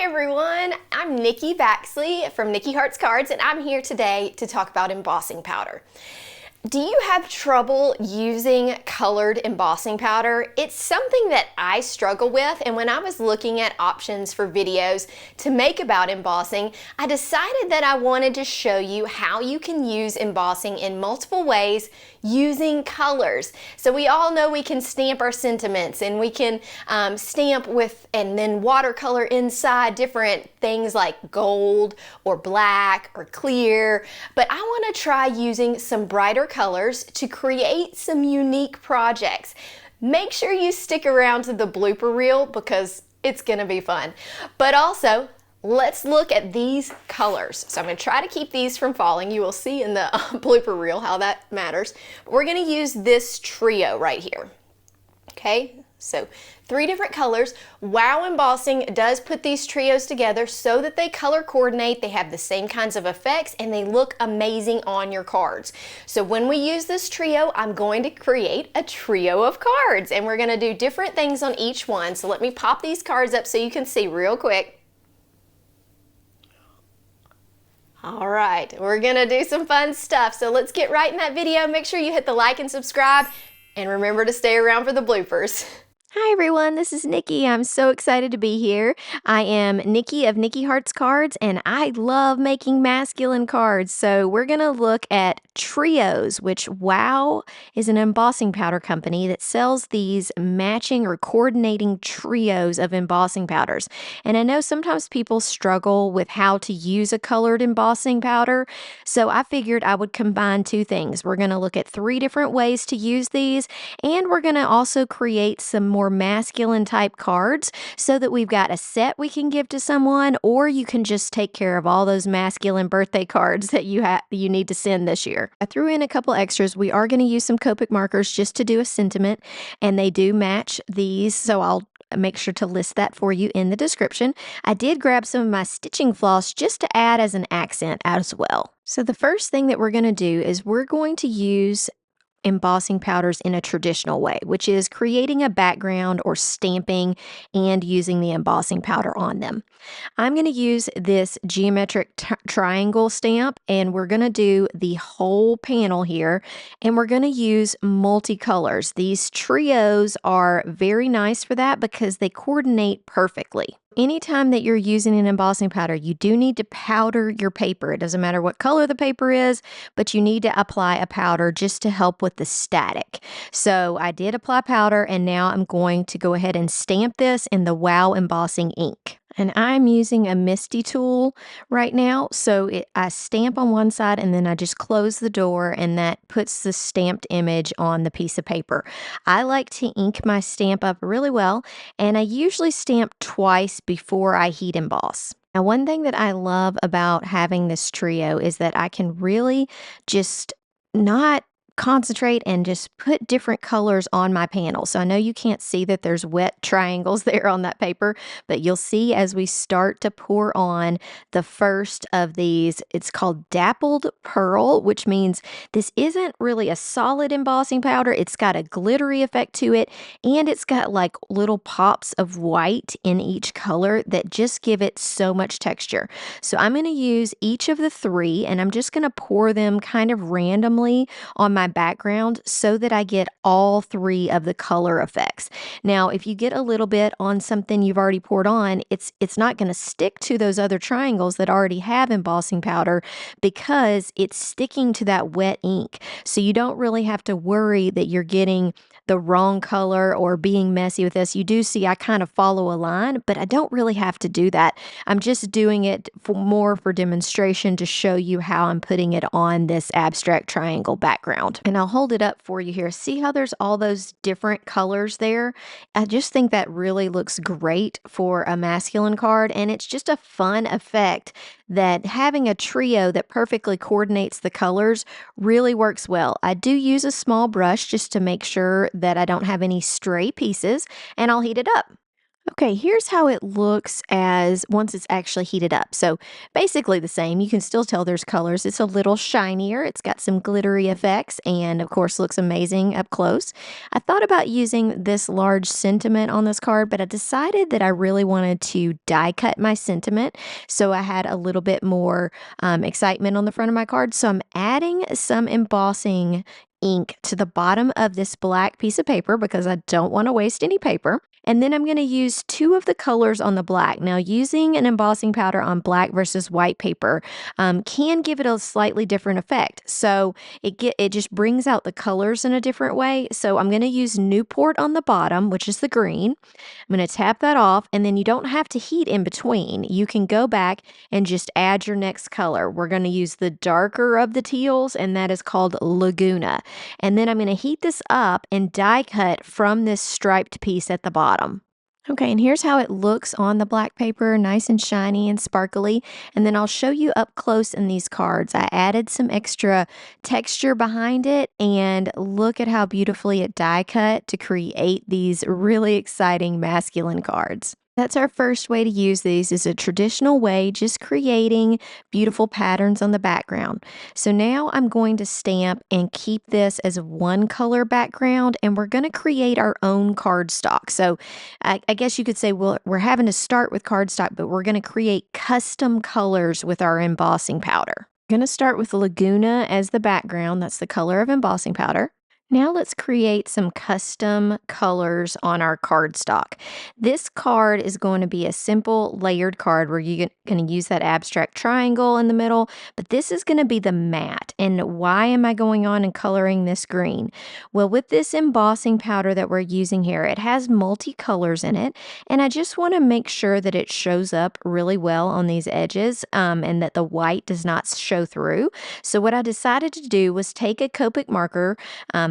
everyone, I'm Nikki Baxley from Nikki Hearts Cards, and I'm here today to talk about embossing powder. Do you have trouble using colored embossing powder? It's something that I struggle with, and when I was looking at options for videos to make about embossing, I decided that I wanted to show you how you can use embossing in multiple ways using colors. So we all know we can stamp our sentiments, and we can stamp with and then watercolor inside different things like gold or black or clear, but I want to try using some brighter colors to create some unique projects. Make sure you stick around to the blooper reel because it's going to be fun. But also, let's look at these colors. So I'm going to try to keep these from falling. You will see in the blooper reel how that matters. But we're going to use this trio right here. Okay, so 3 different colors. Wow Embossing does put these trios together so that they color coordinate, they have the same kinds of effects, and they look amazing on your cards. So when we use this trio, I'm going to create a trio of cards, and we're going to do different things on each one. So let me pop these cards up so you can see real quick. All right, we're going to do some fun stuff. So let's get right in that video. Make sure you hit the like and subscribe, and remember to stay around for the bloopers. Hi everyone, this is Nikki. I'm so excited to be here. I am Nikki of Nikki Hearts Cards, and I love making masculine cards. So we're going to look at trios, which Wow is an embossing powder company that sells these matching or coordinating trios of embossing powders. And I know sometimes people struggle with how to use a colored embossing powder, so I figured I would combine 2 things. We're going to look at 3 different ways to use these, and we're going to also create some more masculine type cards so that we've got a set we can give to someone, or you can just take care of all those masculine birthday cards that you need to send this year. I threw in a couple extras. We are going to use some Copic markers just to do a sentiment, and they do match these, so I'll make sure to list that for you in the description. I did grab some of my stitching floss just to add as an accent as well. So the first thing that we're going to do is we're going to use embossing powders in a traditional way, which is creating a background or stamping and using the embossing powder on them. I'm going to use this geometric triangle stamp, and we're going to do the whole panel here, and we're going to use multicolors. These trios are very nice for that because they coordinate perfectly. Anytime that you're using an embossing powder, you do need to powder your paper. It doesn't matter what color the paper is, but you need to apply a powder just to help with the static. So I did apply powder, and now I'm going to go ahead and stamp this in the Wow Embossing ink. And I'm using a Misty tool right now, so I stamp on one side and then I just close the door, and that puts the stamped image on the piece of paper. I like to ink my stamp up really well, and I usually stamp twice before I heat emboss. Now, one thing that I love about having this trio is that I can really just not concentrate and just put different colors on my panel. So I know you can't see that there's wet triangles there on that paper, but you'll see as we start to pour on the first of these. It's called Dappled Pearl, which means this isn't really a solid embossing powder. It's got a glittery effect to it, and it's got like little pops of white in each color that just give it so much texture. So I'm going to use each of the 3, and I'm just going to pour them kind of randomly on my background so that I get all 3 of the color effects. Now, if you get a little bit on something you've already poured on, it's not going to stick to those other triangles that already have embossing powder because it's sticking to that wet ink. So you don't really have to worry that you're getting the wrong color or being messy with this. You do see I kind of follow a line, but I don't really have to do that. I'm just doing it more for demonstration to show you how I'm putting it on this abstract triangle background. And I'll hold it up for you here. See how there's all those different colors there? I just think that really looks great for a masculine card, and it's just a fun effect that having a trio that perfectly coordinates the colors really works well. I do use a small brush just to make sure that I don't have any stray pieces, and I'll heat it up. Okay, here's how it looks as once it's actually heated up. So basically the same. You can still tell there's colors. It's a little shinier. It's got some glittery effects and of course looks amazing up close. I thought about using this large sentiment on this card, but I decided that I really wanted to die cut my sentiment. So I had a little bit more excitement on the front of my card. So I'm adding some embossing ink to the bottom of this black piece of paper because I don't want to waste any paper. And then I'm going to use 2 of the colors on the black. Now, using an embossing powder on black versus white paper can give it a slightly different effect. So it just brings out the colors in a different way. So I'm going to use Newport on the bottom, which is the green. I'm going to tap that off, and then you don't have to heat in between. You can go back and just add your next color. We're going to use the darker of the teals, and that is called Laguna. And then I'm going to heat this up and die cut from this striped piece at the bottom. Okay, and here's how it looks on the black paper, nice and shiny and sparkly. And then I'll show you up close in these cards. I added some extra texture behind it, and look at how beautifully it die cut to create these really exciting masculine cards. That's our first way to use these, is a traditional way, just creating beautiful patterns on the background. So now I'm going to stamp and keep this as one color background, and we're going to create our own cardstock. So I guess you could say, well, we're having to start with cardstock, but we're going to create custom colors with our embossing powder. I'm going to start with Laguna as the background. That's the color of embossing powder. Now let's create some custom colors on our cardstock. This card is going to be a simple layered card where you're going to use that abstract triangle in the middle, but this is going to be the matte. And why am I going on and coloring this green? Well, with this embossing powder that we're using here, it has multicolors in it, and I just want to make sure that it shows up really well on these edges and that the white does not show through. So what I decided to do was take a Copic marker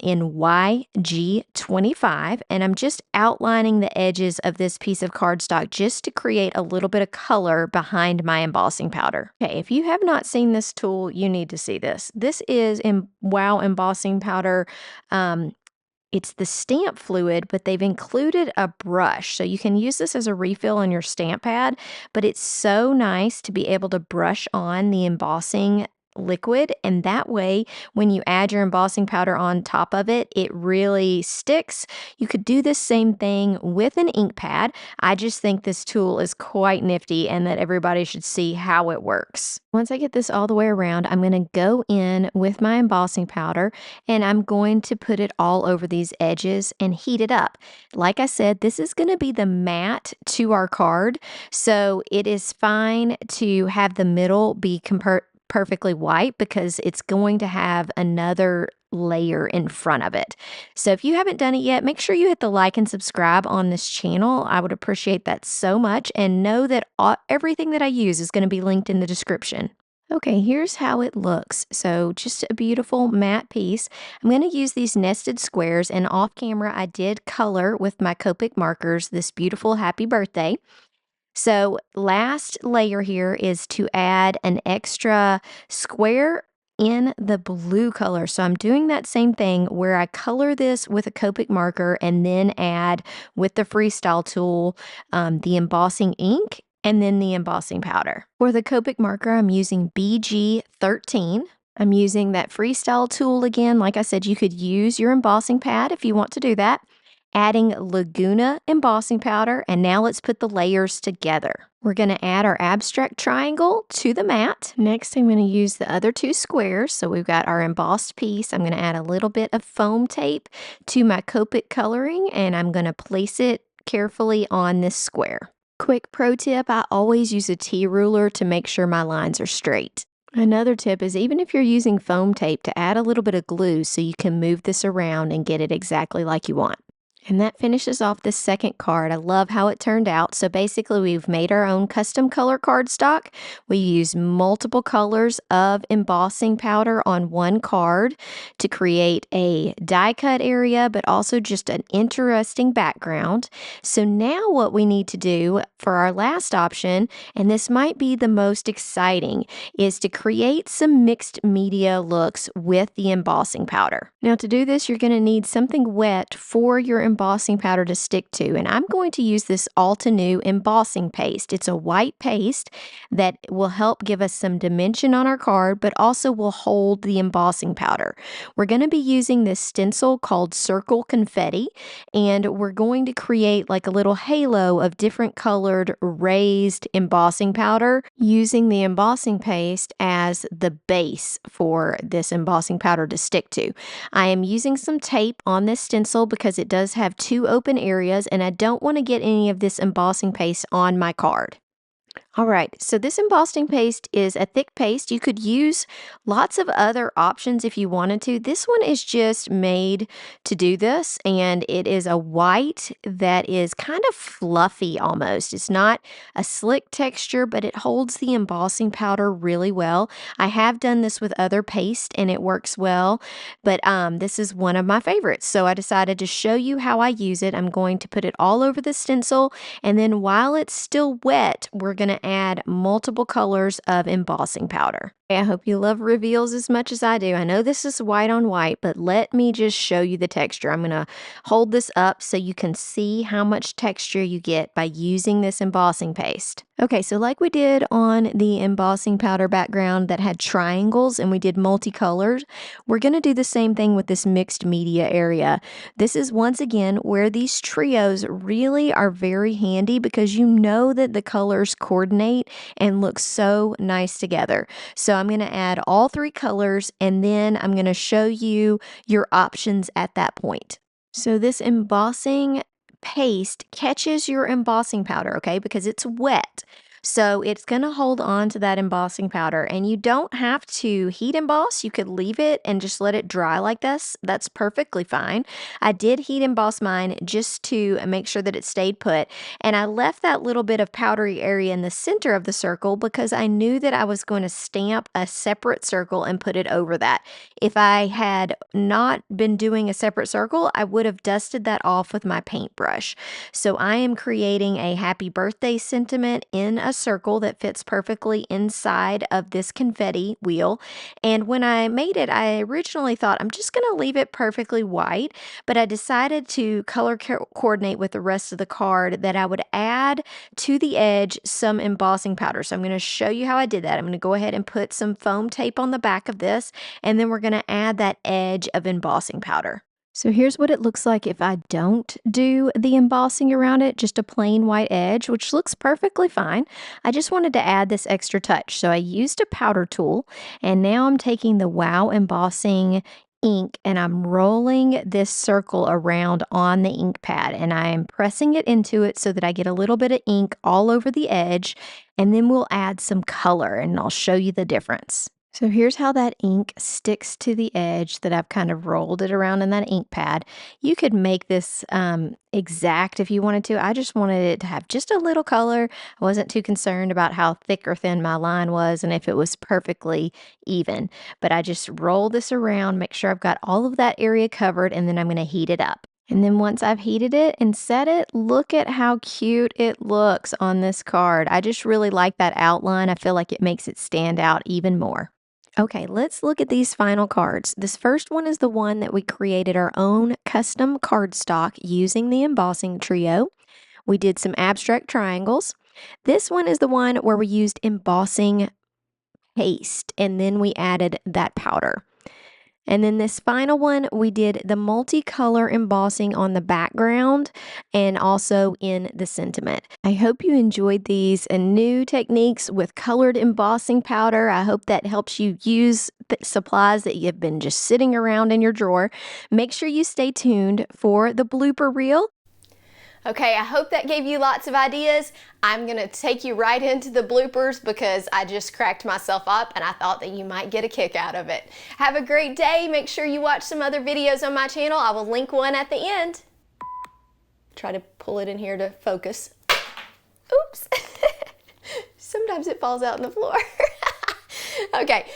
in YG25, and I'm just outlining the edges of this piece of cardstock just to create a little bit of color behind my embossing powder. Okay, if you have not seen this tool, you need to see this. This is Wow Embossing Powder. It's the stamp fluid, but they've included a brush. So you can use this as a refill on your stamp pad, but it's so nice to be able to brush on the embossing liquid, and that way when you add your embossing powder on top of it, it really sticks. You could do the same thing with an ink pad. I just think this tool is quite nifty and that everybody should see how it works. Once I get this all the way around, I'm going to go in with my embossing powder and I'm going to put it all over these edges and heat it up. Like I said, this is going to be the matte to our card, so it is fine to have the middle be perfectly white because it's going to have another layer in front of it. So if you haven't done it yet, make sure you hit the like and subscribe on this channel. I would appreciate that so much, and know that everything that I use is going to be linked in the description. Okay, here's how it looks. So just a beautiful matte piece. I'm going to use these nested squares, and off camera I did color with my Copic markers this beautiful happy birthday. So last layer here is to add an extra square in the blue color. So I'm doing that same thing where I color this with a Copic marker and then add with the freestyle tool the embossing ink and then the embossing powder. For the Copic marker, I'm using BG13. I'm using that freestyle tool again. Like I said, you could use your embossing pad if you want to do that. Adding Laguna embossing powder, and now let's put the layers together. We're going to add our abstract triangle to the mat. Next, I'm going to use the other 2 squares. So we've got our embossed piece. I'm going to add a little bit of foam tape to my Copic coloring, and I'm going to place it carefully on this square. Quick pro tip, I always use a T-ruler to make sure my lines are straight. Another tip is, even if you're using foam tape, to add a little bit of glue so you can move this around and get it exactly like you want. And that finishes off this second card. I love how it turned out. So basically we've made our own custom color cardstock. We use multiple colors of embossing powder on one card to create a die cut area, but also just an interesting background. So now what we need to do for our last option, and this might be the most exciting, is to create some mixed media looks with the embossing powder. Now to do this, you're going to need something wet for your embossing embossing powder to stick to, and I'm going to use this Altenew embossing paste. It's a white paste that will help give us some dimension on our card, but also will hold the embossing powder. We're going to be using this stencil called Circle Confetti, and we're going to create like a little halo of different colored raised embossing powder using the embossing paste as the base for this embossing powder to stick to. I am using some tape on this stencil because it does have two open areas and I don't want to get any of this embossing paste on my card. All right, so this embossing paste is a thick paste. You could use lots of other options if you wanted to. This one is just made to do this, and it is a white that is kind of fluffy almost. It's not a slick texture, but it holds the embossing powder really well. I have done this with other paste, and it works well, but this is one of my favorites, so I decided to show you how I use it. I'm going to put it all over the stencil, and then while it's still wet, we're going to add multiple colors of embossing powder. I hope you love reveals as much as I do. I know this is white on white, but let me just show you the texture. I'm going to hold this up so you can see how much texture you get by using this embossing paste. Okay, so like we did on the embossing powder background that had triangles and we did multicolored, we're going to do the same thing with this mixed media area. This is once again where these trios really are very handy because you know that the colors coordinate and look so nice together. So I'm going to add all three colors and then I'm going to show you your options at that point. So this embossing paste catches your embossing powder, okay, because it's wet. So it's going to hold on to that embossing powder, and you don't have to heat emboss. You could leave it and just let it dry like this. That's perfectly fine. I did heat emboss mine just to make sure that it stayed put, and I left that little bit of powdery area in the center of the circle because I knew that I was going to stamp a separate circle and put it over that. If I had not been doing a separate circle, I would have dusted that off with my paintbrush. So I am creating a happy birthday sentiment in a circle that fits perfectly inside of this confetti wheel. And when I made it, I originally thought I'm just going to leave it perfectly white, but I decided to color coordinate with the rest of the card that I would add to the edge some embossing powder. So I'm going to show you how I did that. I'm going to go ahead and put some foam tape on the back of this, and then we're going to add that edge of embossing powder. So here's what it looks like if I don't do the embossing around it, just a plain white edge, which looks perfectly fine. I just wanted to add this extra touch. So I used a powder tool, and now I'm taking the Wow Embossing ink and I'm rolling this circle around on the ink pad, and I am pressing it into it so that I get a little bit of ink all over the edge, and then we'll add some color and I'll show you the difference. So here's how that ink sticks to the edge that I've kind of rolled it around in that ink pad. You could make this exact if you wanted to. I just wanted it to have just a little color. I wasn't too concerned about how thick or thin my line was and if it was perfectly even. But I just roll this around, make sure I've got all of that area covered, and then I'm going to heat it up. And then once I've heated it and set it, look at how cute it looks on this card. I just really like that outline. I feel like it makes it stand out even more. Okay, let's look at these final cards. This first one is the one that we created our own custom cardstock using the embossing trio. We did some abstract triangles. This one is the one where we used embossing paste and then we added that powder. And then this final one, we did the multicolor embossing on the background and also in the sentiment. I hope you enjoyed these new techniques with colored embossing powder. I hope that helps you use supplies that you've been just sitting around in your drawer. Make sure you stay tuned for the blooper reel. Okay, I hope that gave you lots of ideas. I'm going to take you right into the bloopers because I just cracked myself up and I thought that you might get a kick out of it. Have a great day. Make sure you watch some other videos on my channel. I will link one at the end. Try to pull it in here to focus. Oops. Sometimes it falls out on the floor. Okay,